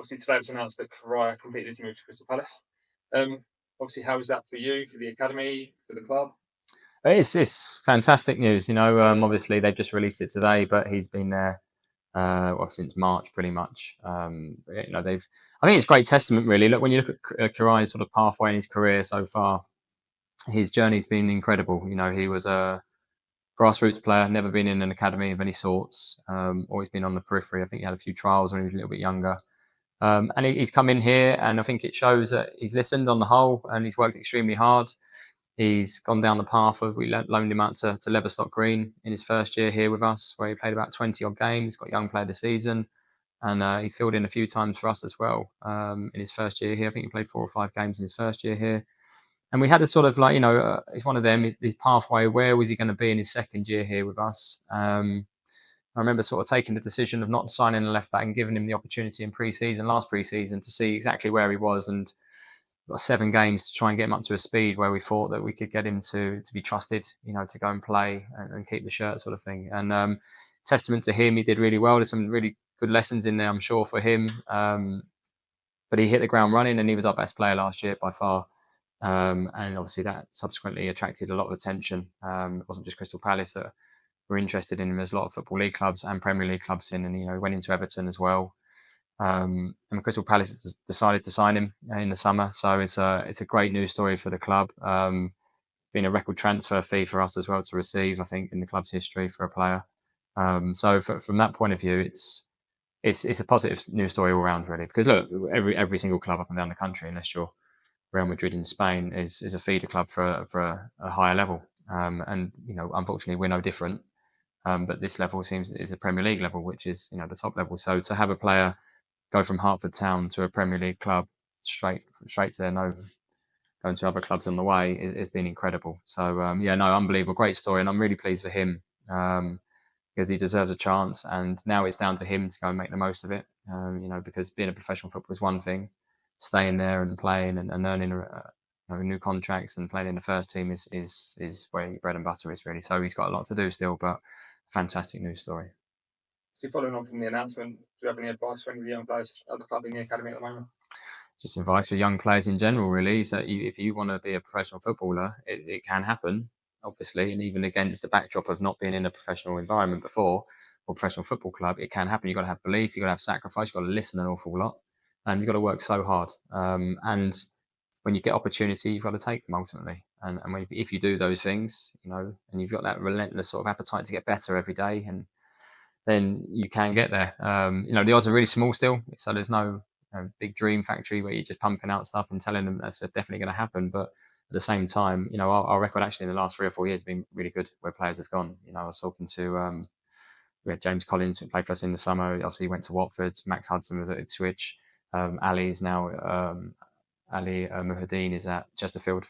obviously today it was announced that Kurai completed his move to Crystal Palace. Obviously, how is that for you, for the academy, for the club? It's fantastic news. Obviously they've just released it today, but he's been there since March, pretty much. I think it's a great testament, really. Look, when you look at Kurai's sort of pathway in his career so far, his journey's been incredible. He was a grassroots player, never been in an academy of any sorts, always been on the periphery. I think he had a few trials when he was a little bit younger. And he's come in here, and I think it shows that he's listened on the whole, and he's worked extremely hard. He's gone down the path of, we loaned him out to Leverstock Green in his first year here with us, where he played about 20 odd games, got young player of the season, and he filled in a few times for us as well in his first year here. I think he played 4 or 5 games in his first year here. And we had a sort of it's one of them, his pathway, where was he going to be in his second year here with us? I remember sort of taking the decision of not signing a left back and giving him the opportunity in last pre-season, to see exactly where he was, and got 7 games to try and get him up to a speed where we thought that we could get him to be trusted, to go and play and keep the shirt, sort of thing. And testament to him, he did really well. There's some really good lessons in there, I'm sure, for him. But he hit the ground running, and he was our best player last year by far. And obviously that subsequently attracted a lot of attention. It wasn't just Crystal Palace that were interested in him. There's a lot of Football League clubs and Premier League clubs in, and he went into Everton as well. And Crystal Palace decided to sign him in the summer, so it's a great news story for the club. Been a record transfer fee for us as well to receive, I think, in the club's history for a player. So from that point of view, it's a positive news story all round, really. Because look, every single club up and down the country, unless you're Real Madrid in Spain, is a feeder club for a higher level. And unfortunately, we're no different. But this level is a Premier League level, which is the top level. So to have a player go from Hertford Town to a Premier League club straight to there, going to other clubs on the way, has been incredible. So unbelievable, great story, and I'm really pleased for him because he deserves a chance, and now it's down to him to go and make the most of it. Because being a professional footballer is one thing, staying there and playing and earning new contracts and playing in the first team is where your bread and butter is, really. So he's got a lot to do still, but fantastic news story. So following on from the announcement, do you have any advice for any of the young players at the club in the academy at the moment? Just advice for young players in general, really, is that if you want to be a professional footballer, it can happen, obviously, and even against the backdrop of not being in a professional environment before, or professional football club, it can happen. You've got to have belief, you've got to have sacrifice, you've got to listen an awful lot, and you've got to work so hard. And when you get opportunity, you've got to take them ultimately. And if you do those things, and you've got that relentless sort of appetite to get better every day, and then you can get there. The odds are really small still, so there's no big dream factory where you're just pumping out stuff and telling them that's definitely going to happen. But at the same time, our record actually in the last 3 or 4 years has been really good where players have gone. I was talking to we had James Collins who played for us in the summer. Obviously, he went to Watford. Max Hudson was at Ipswich. Ali is now Ali Muhaddin is at Chesterfield.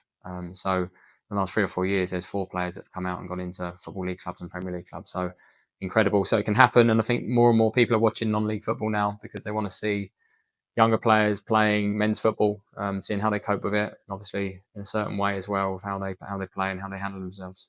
So in the last 3 or 4 years, there's 4 players that have come out and gone into Football League clubs and Premier League clubs. So incredible. So it can happen, and I think more and more people are watching non-league football now because they want to see younger players playing men's football, seeing how they cope with it, and obviously in a certain way as well of how they play and how they handle themselves.